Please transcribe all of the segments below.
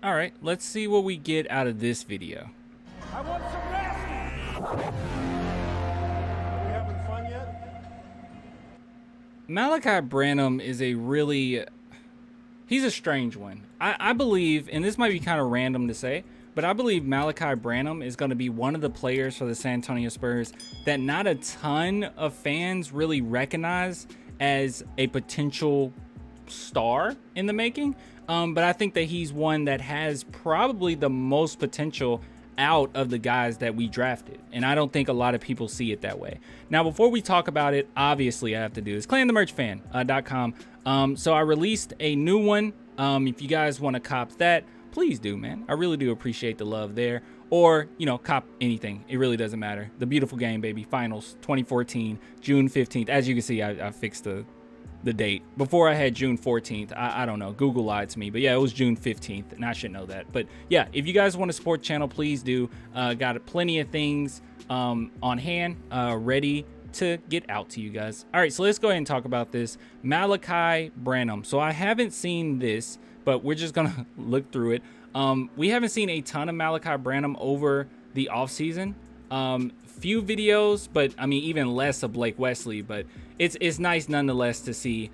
All right, let's see what we get out of this video. I want some nasty. Are we having fun yet? Malaki Branham is he's a strange one. I believe, and this might be kind of random to say, but I believe Malaki Branham is going to be one of the players for the San Antonio Spurs that not a ton of fans really recognize as a potential star in the making. But I think that he's one that has probably the most potential out of the guys that we drafted. And I don't think a lot of people see it that way. Now, before we talk about it, obviously I have to do this. ClanTheMerchFan.com. So I released a new one. If you guys want to cop that, please do, man. I really do appreciate the love there. Or, cop anything. It really doesn't matter. The Beautiful Game, baby. Finals 2014, June 15th. As you can see, I fixed the date. Before I had June 14th. I don't know. Google lied to me. But yeah, it was June 15th. And I should know that. But yeah, if you guys want to support the channel, please do. Got plenty of things on hand, ready to get out to you guys. All right, so let's go ahead and talk about this. Malaki Branham. So I haven't seen this, but we're just going to look through it. We haven't seen a ton of Malaki Branham over the offseason. Few videos, but I mean even less of Blake Wesley, but it's nice nonetheless to see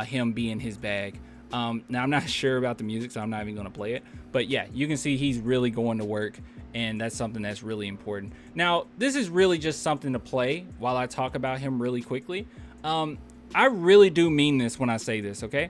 him be in his bag. Now I'm not sure about the music, so I'm not even going to play it, but yeah, you can see he's really going to work, and that's something that's really important. Now this is really just something to play while I talk about him really quickly. I really do mean this when I say this, okay?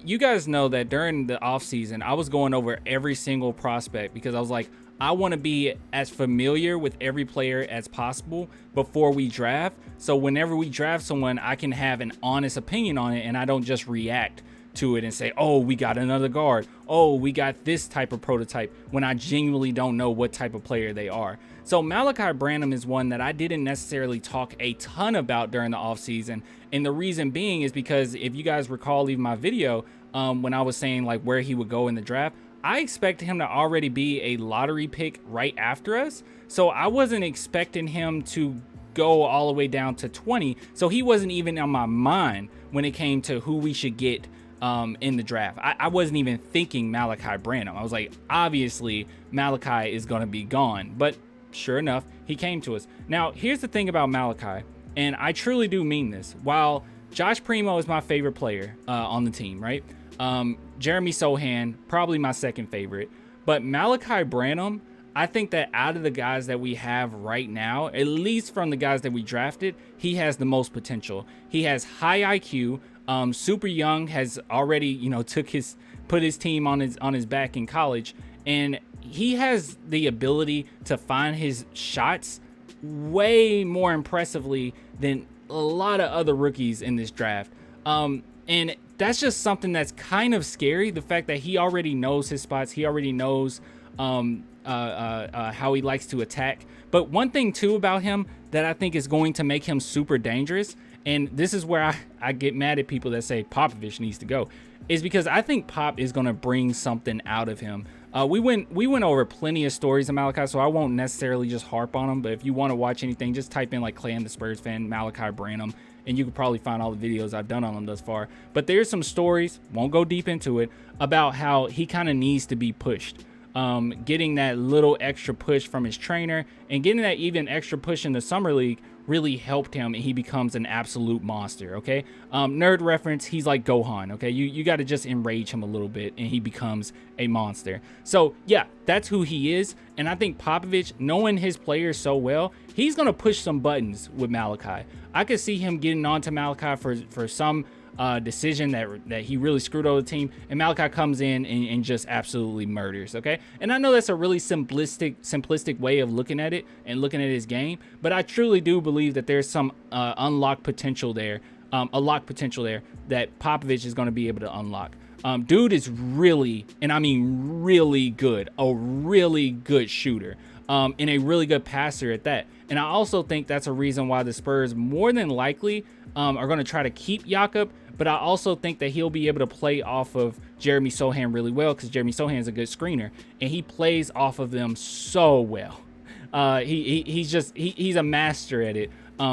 You guys know that during the offseason I was going over every single prospect because I was like, I want to be as familiar with every player as possible before we draft. So whenever we draft someone, I can have an honest opinion on it and I don't just react to it and say, oh, we got another guard. Oh, we got this type of prototype, when I genuinely don't know what type of player they are. So Malaki Branham is one that I didn't necessarily talk a ton about during the offseason. And the reason being is because if you guys recall even my video, when I was saying like where he would go in the draft, I expected him to already be a lottery pick right after us. So I wasn't expecting him to go all the way down to 20. So he wasn't even on my mind when it came to who we should get in the draft. I wasn't even thinking Malaki Branham. I was like, obviously Malaki is going to be gone. But sure enough, he came to us. Now, here's the thing about Malaki, and I truly do mean this. While Josh Primo is my favorite player on the team, right? Jeremy Sohan, probably my second favorite. But Malaki Branham, I think that out of the guys that we have right now, at least from the guys that we drafted, he has the most potential. He has high IQ, super young, has already, put his team on his back in college, and he has the ability to find his shots way more impressively than a lot of other rookies in this draft. And that's just something that's kind of scary. The fact that he already knows his spots. He already knows how he likes to attack. But one thing too about him that I think is going to make him super dangerous, and this is where I get mad at people that say Popovich needs to go, is because I think Pop is going to bring something out of him. We went over plenty of stories of Malaki, so I won't necessarily just harp on them. But if you want to watch anything, just type in like Clan the Spurs Fan, Malaki Branham, and you can probably find all the videos I've done on him thus far. But there's some stories, won't go deep into it, about how he kind of needs to be pushed. Getting that little extra push from his trainer and getting that even extra push in the summer league really helped him, and he becomes an absolute monster. Okay, nerd reference, he's like Gohan. Okay, you got to just enrage him a little bit and he becomes a monster. So yeah, that's who he is. And I think Popovich, knowing his players so well, he's gonna push some buttons with Malaki. I could see him getting onto Malaki for some decision that he really screwed over the team, and Malaki comes in and just absolutely murders. Okay, and I know that's a really simplistic way of looking at it and looking at his game, but I truly do believe that there's some unlocked potential there, a locked potential there that Popovich is going to be able to unlock. Dude is really, and I mean really good, a really good shooter, and a really good passer at that. And I also think that's a reason why the Spurs more than likely are going to try to keep Jakob. But I also think that he'll be able to play off of Jeremy Sohan really well, because Jeremy Sohan is a good screener and he plays off of them so well. He's a master at it.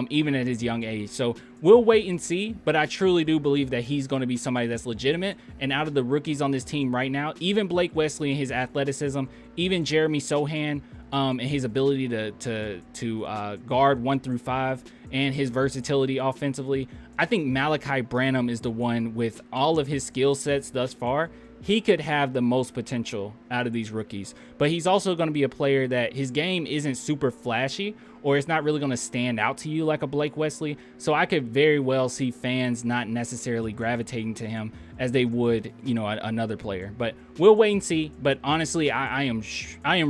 even at his young age. So we'll wait and see, but I truly do believe that he's going to be somebody that's legitimate. And out of the rookies on this team right now, even Blake Wesley and his athleticism, even Jeremy Sohan and his ability to guard 1 through 5 and his versatility offensively, I think Malaki Branham is the one with all of his skill sets thus far. He could have the most potential out of these rookies, but he's also going to be a player that his game isn't super flashy, or it's not really going to stand out to you like a Blake Wesley. So I could very well see fans not necessarily gravitating to him as they would, you know, another player. But we'll wait and see. But honestly, I am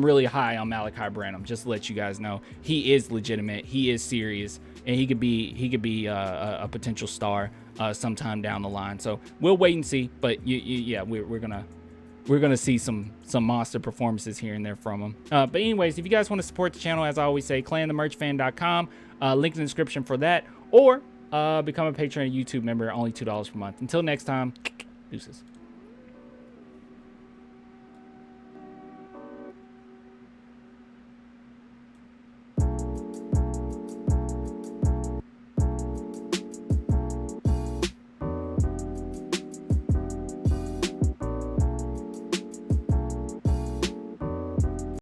really high on Malaki Branham. Just to let you guys know, he is legitimate. He is serious, and he could be a potential star sometime down the line. So we'll wait and see. But yeah, we're gonna see some monster performances here and there from him. But anyways, if you guys want to support the channel, as I always say, clanthemerchfan.com, link in the description for that, or become a Patreon and YouTube member, only $2 per month. Until next time, deuces.